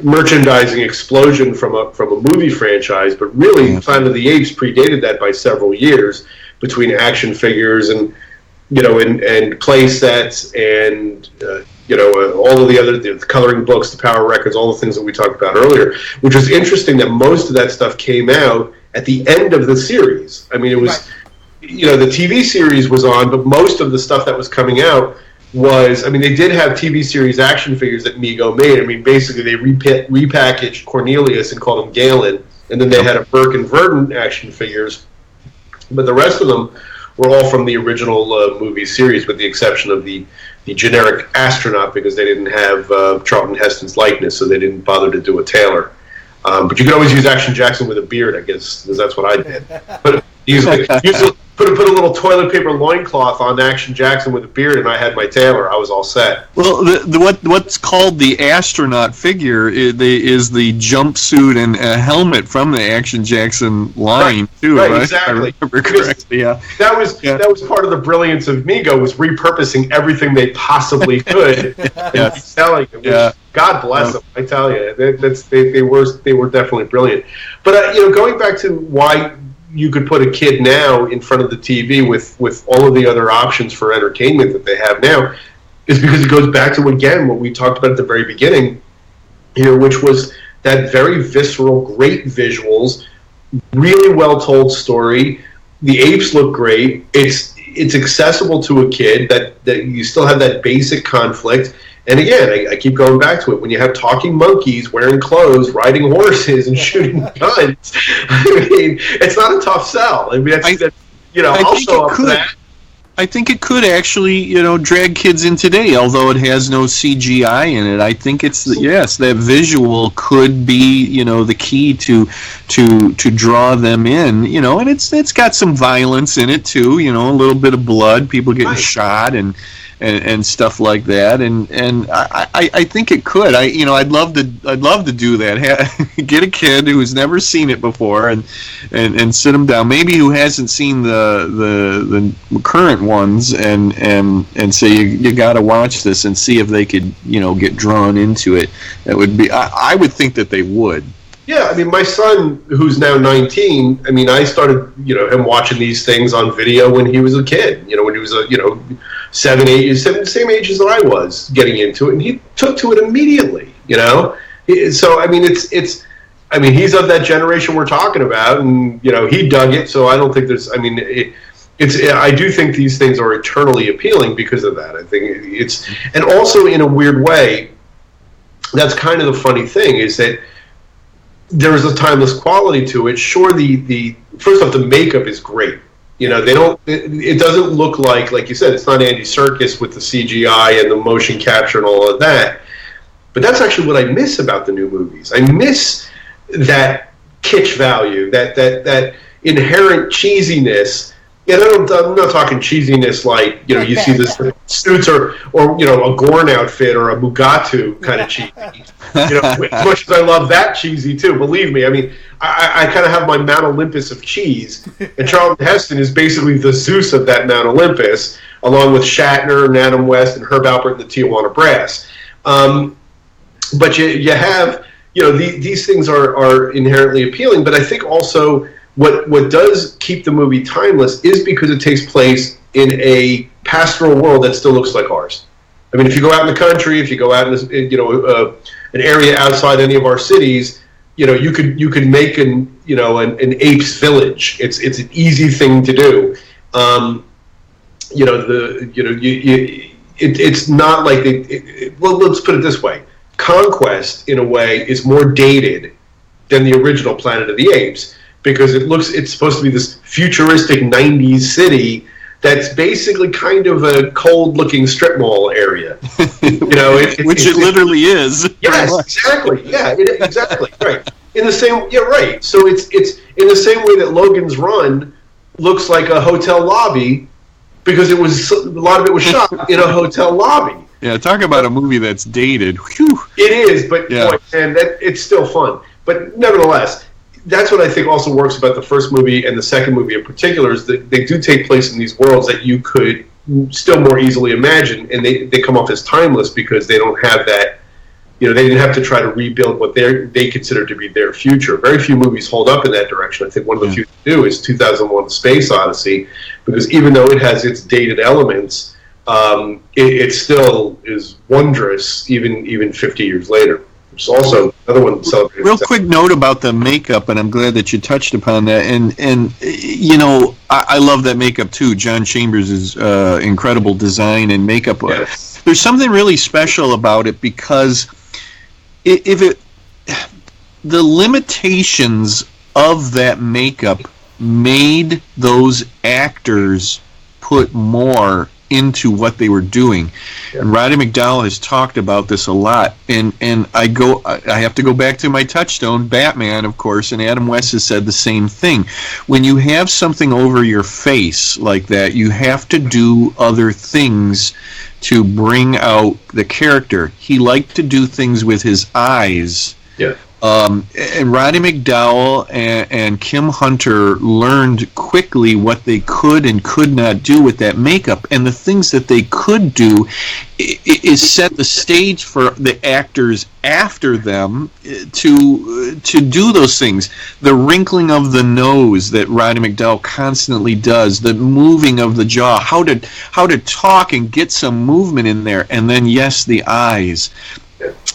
merchandising explosion from a movie franchise, but really Planet of the Apes predated that by several years, between action figures and play sets and all of the coloring books, the power records, all the things that we talked about earlier, which was interesting that most of that stuff came out at the end of the series. I mean, it was. Right. The TV series was on, but most of the stuff that was coming out was, they did have TV series action figures that Mego made. I mean, basically they repackaged Cornelius and called him Galen, and then they had a Burke and Verdon action figures, but the rest of them were all from the original movie series, with the exception of the generic astronaut, because they didn't have Charlton Heston's likeness, so they didn't bother to do a tailor. But you could always use Action Jackson with a beard, I guess, because that's what I did. But put a little toilet paper loincloth on Action Jackson with a beard, and I had my tailor. I was all set. Well, what's called the astronaut figure is the jumpsuit and a helmet from the Action Jackson line, too, right? Exactly. I remember correctly, yeah. That was part of the brilliance of Mego, was repurposing everything they possibly could and selling it. Yeah. God bless them, I tell you. They were definitely brilliant. But going back to why you could put a kid now in front of the TV with all of the other options for entertainment that they have now, is because it goes back to, again, what we talked about at the very beginning here, which was that very visceral, great visuals, really well told story. The apes look great. It's accessible to a kid, that you still have that basic conflict. And again, I keep going back to it. When you have talking monkeys wearing clothes, riding horses, and shooting guns, I mean, it's not a tough sell. I mean, I'll show up for that. I think it could actually, drag kids in today, although it has no CGI in it. I think that visual could be, the key to draw them in, and it's got some violence in it too, a little bit of blood, people getting shot and stuff like that, and I think it could. I'd love to do that. Get a kid who's never seen it before and sit them down, maybe who hasn't seen the current ones, and say you got to watch this and see if they could get drawn into it. That would be. I would think that they would. Yeah, I mean, my son, who's now 19, I mean, I started, him watching these things on video when he was a kid, when he was 7, 8 years, same age as I was getting into it, and he took to it immediately, So, I mean, he's of that generation we're talking about, and, he dug it, so I don't think there's, I mean, I do think these things are eternally appealing because of that. I think and also in a weird way, that's kind of the funny thing, is that there is a timeless quality to it. Sure, the first off, the makeup is great. It doesn't look like you said, it's not Andy Serkis with the CGI and the motion capture and all of that. But that's actually what I miss about the new movies. I miss that kitsch value, that inherent cheesiness. And I'm not talking cheesiness like, you see this suits or a Gorn outfit or a Mugatu kind of cheesy. As much as I love that cheesy too, believe me. I mean, I kind of have my Mount Olympus of cheese, and Charlton Heston is basically the Zeus of that Mount Olympus, along with Shatner and Adam West and Herb Alpert and the Tijuana Brass. But you have, these things are inherently appealing, but I think also what does keep the movie timeless is because it takes place in a pastoral world that still looks like ours. I mean, if you go out in the country, if you go out in an area outside any of our cities, you could make an apes village. It's an easy thing to do. It's not like well, let's put it this way: Conquest, in a way, is more dated than the original Planet of the Apes, because it's supposed to be this futuristic 90s city that's basically kind of a cold-looking strip mall area. Which it literally is. Yes, exactly. Yeah, exactly. Right. Right. So it's in the same way that Logan's Run looks like a hotel lobby, because a lot of it was shot in a hotel lobby. Yeah, talk about a movie that's dated. Whew. It is, but boy, man, it's still fun. But nevertheless, that's what I think also works about the first movie and the second movie in particular, is that they do take place in these worlds that you could still more easily imagine, and they come off as timeless because they don't have that, they didn't have to try to rebuild what they consider to be their future. Very few movies hold up in that direction. I think one of the few to do is 2001: Space Odyssey, because even though it has its dated elements, it still is wondrous even 50 years later. There's also another one celebrated. Real quick note about the makeup, and I'm glad that you touched upon that. And I love that makeup too. John Chambers' incredible design and makeup. Yes. There's something really special about it, because the limitations of that makeup made those actors put more into what they were doing. And Roddy McDowell has talked about this a lot. And I have to go back to my touchstone, Batman, of course, and Adam West has said the same thing. When you have something over your face like that, you have to do other things to bring out the character. He liked to do things with his eyes. Yeah. And Roddy McDowell and Kim Hunter learned quickly what they could and could not do with that makeup. And the things that they could do is set the stage for the actors after them to do those things. The wrinkling of the nose that Roddy McDowell constantly does, the moving of the jaw, how to talk and get some movement in there, and then yes, the eyes.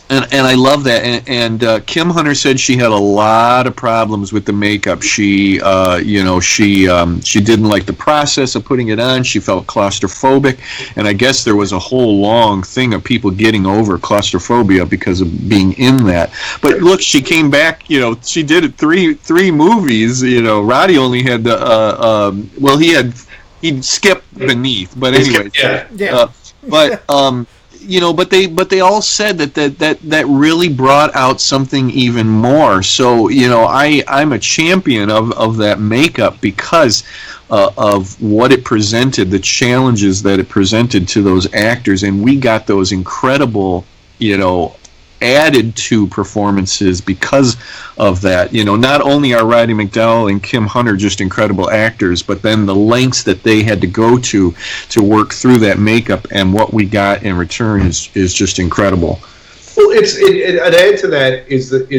And I love that. And Kim Hunter said she had a lot of problems with the makeup. She didn't like the process of putting it on. She felt claustrophobic, and I guess there was a whole long thing of people getting over claustrophobia because of being in that. But look, she came back. She did it three movies. Roddy only had the he'd skipped Beneath, but anyway. But they all said that really brought out something even more. So I'm a champion of that makeup because of what it presented, the challenges that it presented to those actors, and we got those incredible added to performances because of that. Not only are Roddy McDowell and Kim Hunter just incredible actors, but then the lengths that they had to go to work through that makeup, and what we got in return is just incredible. Well, I'd add to that is that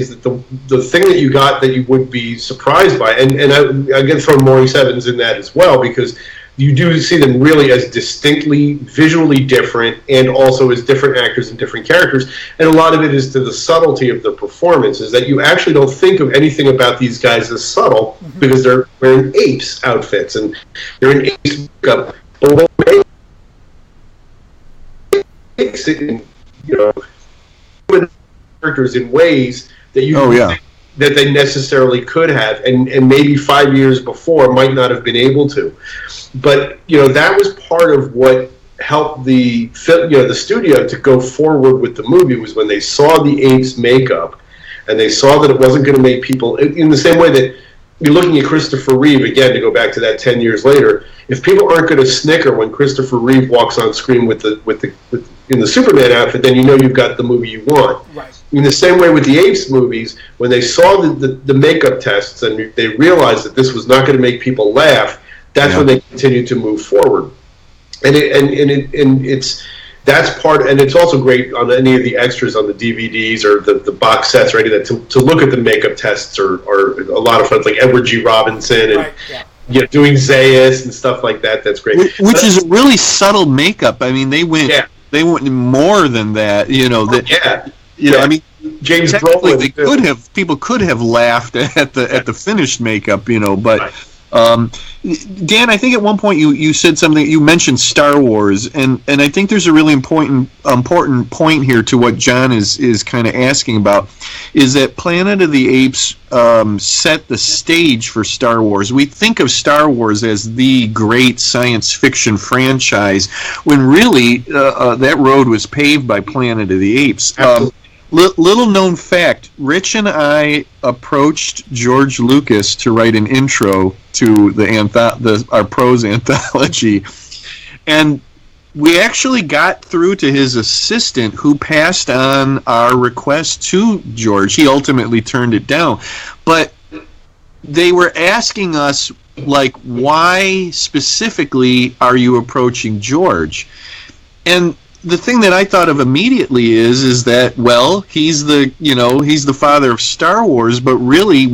the thing that you got that you would be surprised by, and I get throw Maurice Evans in that as well, because you do see them really as distinctly visually different, and also as different actors and different characters. And a lot of it is to the subtlety of the performance, is that you actually don't think of anything about these guys as subtle, because they're wearing Apes outfits and they're in Apes makeup. Characters in ways that you think that they necessarily could have, and maybe 5 years before might not have been able to. But that was part of what helped the studio to go forward with the movie, was when they saw the Apes makeup, and they saw that it wasn't going to make people, in the same way that you're looking at Christopher Reeve again, to go back to that 10 years later. If people aren't going to snicker when Christopher Reeve walks on screen in the Superman outfit, then you've got the movie you want. Right. In the same way with the Apes movies, when they saw the makeup tests and they realized that this was not going to make people laugh, that's when they continued to move forward. And that's part, and it's also great on any of the extras on the DVDs or the box sets or any of that, to look at the makeup tests are a lot of fun. It's like Edward G. Robinson and doing Zaius and stuff like that. That's great. Which is a really subtle makeup. I mean, they went more than that. I mean, James Brolin. People could have laughed at the finished makeup, but. Right. Dan, I think at one point you said something. You mentioned Star Wars, and I think there's a really important point here to what John is kind of asking about, is that Planet of the Apes set the stage for Star Wars. We think of Star Wars as the great science fiction franchise, when really that road was paved by Planet of the Apes. Little known fact, Rich and I approached George Lucas to write an intro to our prose anthology, and we actually got through to his assistant, who passed on our request to George. He ultimately turned it down, but they were asking us, why specifically are you approaching George? And the thing that I thought of immediately is that, well, he's the father of Star Wars, but really,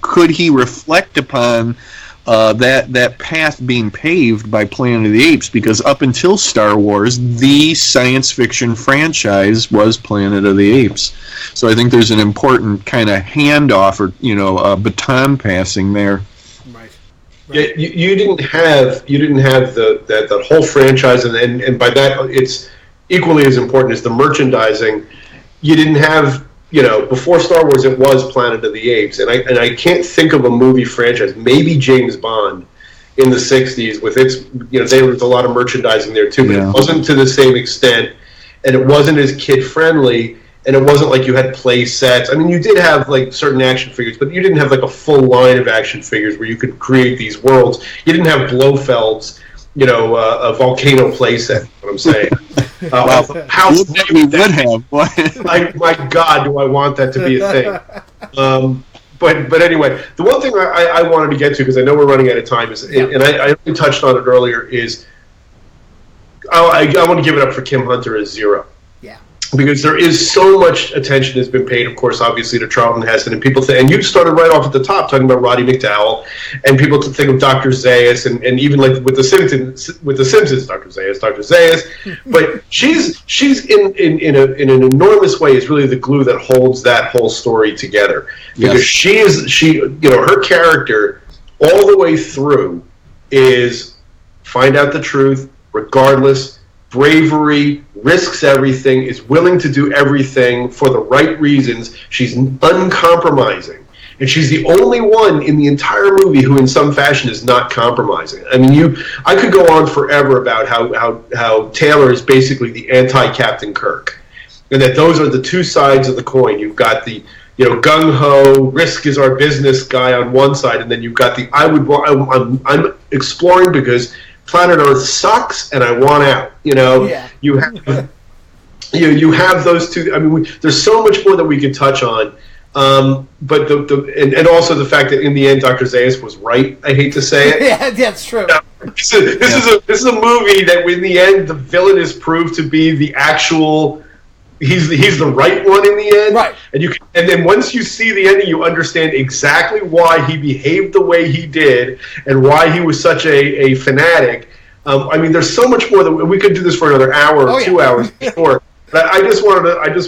could he reflect upon that path being paved by Planet of the Apes? Because up until Star Wars, the science fiction franchise was Planet of the Apes. So I think there's an important kind of handoff, or baton passing there. Yeah, you didn't have that whole franchise, and by that it's equally as important as the merchandising. You didn't have, before Star Wars, it was Planet of the Apes, and I can't think of a movie franchise, maybe James Bond, in the 60s with its, there was a lot of merchandising there too, but it wasn't to the same extent, and it wasn't as kid-friendly, and it wasn't like you had play sets. I mean, you did have like certain action figures, but you didn't have like a full line of action figures where you could create these worlds. You didn't have Blofeld's, a volcano play set. What I'm saying. House we would have. my God, do I want that to be a thing? But anyway, the one thing I wanted to get to, because I know we're running out of time, is, and I only touched on it earlier, is I want to give it up for Kim Hunter as Zero. Because there is so much attention has been paid, of course, obviously, to Charlton Heston, and people and you started right off at the top talking about Roddy McDowell, and people to think of Dr. Zayas, and even like with the Simpsons, Dr. Zayas, but she's in an enormous way is really the glue that holds that whole story together, because her character all the way through is find out the truth regardless. Bravery, risks everything, is willing to do everything for the right reasons. She's uncompromising. And she's the only one in the entire movie who in some fashion is not compromising. I mean, I could go on forever about how Taylor is basically the anti-Captain Kirk. And that those are the two sides of the coin. You've got the gung-ho, risk is our business guy on one side, and then you've got the I'm exploring because planet Earth sucks, and I want out. You have those two. I mean, there's so much more that we could touch on. But and also the fact that in the end, Dr. Zayas was right. I hate to say it. Yeah, that's true. This is a movie that in the end, the villain is proved to be the actual. He's the right one in the end, right? And then once you see the ending, you understand exactly why he behaved the way he did and why he was such a fanatic. I mean, there's so much more that we could do this for another hour or 2 hours before. But I just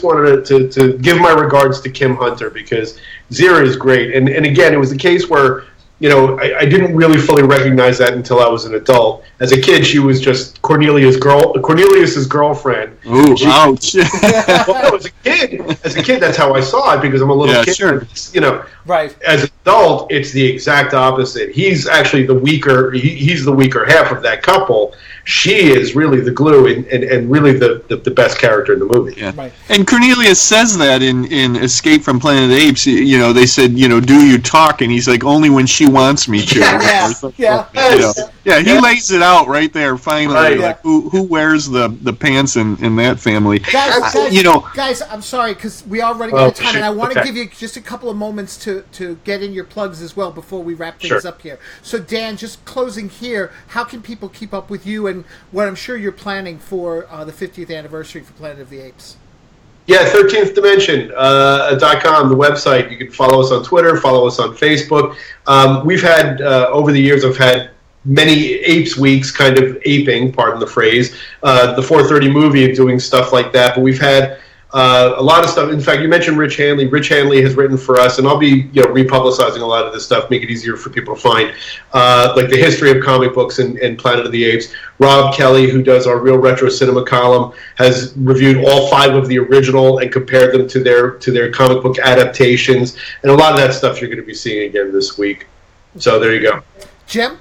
wanted to give my regards to Kim Hunter, because Zira is great. And again, it was the case where I didn't really fully recognize that until I was an adult. As a kid, she was just Cornelius's girlfriend. Ooh, ouch! Well, as a kid, that's how I saw it, because I'm a little kid. Sure. Right. As an adult, it's the exact opposite. He's actually the weaker. He's the weaker half of that couple. She is really the glue and really the best character in the movie. Yeah. Right. And Cornelius says that in Escape from Planet of the Apes. They said, do you talk? And he's like, only when she wants me to. He lays it out right there. Finally, right. Like who wears the pants in that family? Guys, I'm sorry, because we are running out of time, and I want to give you just a couple of moments to get in your plugs as well before we wrap things up here. So Dan, just closing here, how can people keep up with you and what I'm sure you're planning for the 50th anniversary for Planet of the Apes? Yeah, 13th Dimension.com, the website. You can follow us on Twitter, follow us on Facebook. We've had, over the years, I've had many Apes weeks, kind of aping, pardon the phrase, the 430 movie and doing stuff like that. But we've had a lot of stuff. In fact, you mentioned Rich Hanley. Rich Hanley has written for us, and I'll be republicizing a lot of this stuff, make it easier for people to find, like the history of comic books and Planet of the Apes. Rob Kelly, who does our Real Retro Cinema column, has reviewed all 5 of the original and compared them to their comic book adaptations, and a lot of that stuff you're going to be seeing again this week. So there you go. Jim?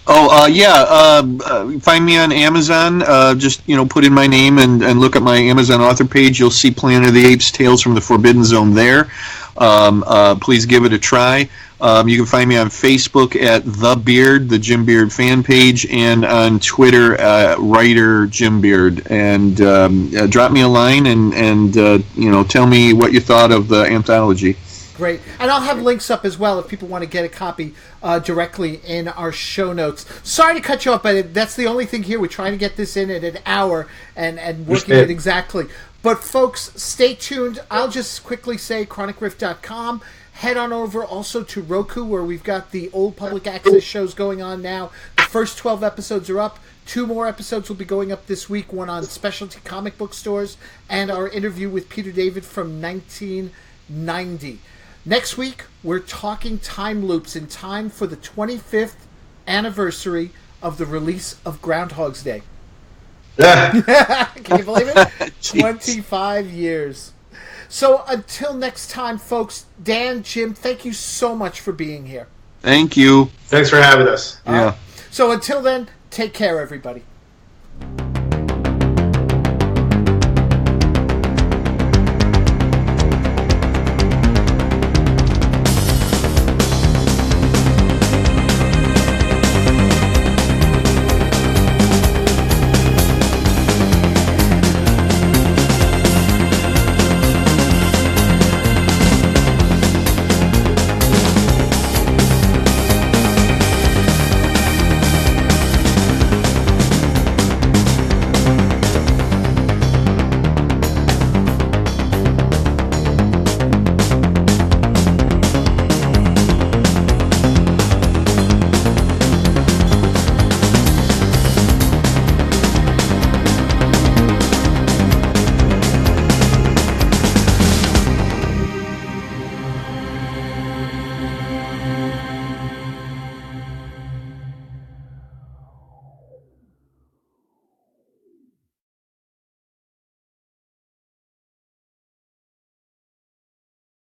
Find me on Amazon. Just put in my name and look at my Amazon author page. You'll see Planet of the Apes: Tales from the Forbidden Zone there. Please give it a try. You can find me on Facebook at The Beard, the Jim Beard fan page, and on Twitter, writer Jim Beard. And drop me a line and tell me what you thought of the anthology. Great. And I'll have links up as well if people want to get a copy directly in our show notes. Sorry to cut you off, but that's the only thing here. We're trying to get this in at an hour and working it exactly. But folks, stay tuned. I'll just quickly say chronicriff.com. Head on over also to Roku, where we've got the old public access shows going on now. The first 12 episodes are up. 2 more episodes will be going up this week, one on specialty comic book stores and our interview with Peter David from 1990. Next week, we're talking time loops in time for the 25th anniversary of the release of Groundhog's Day. Can you believe it? 25 years. So until next time, folks, Dan, Jim, thank you so much for being here. Thank you. Thanks for having us. So until then, take care, everybody.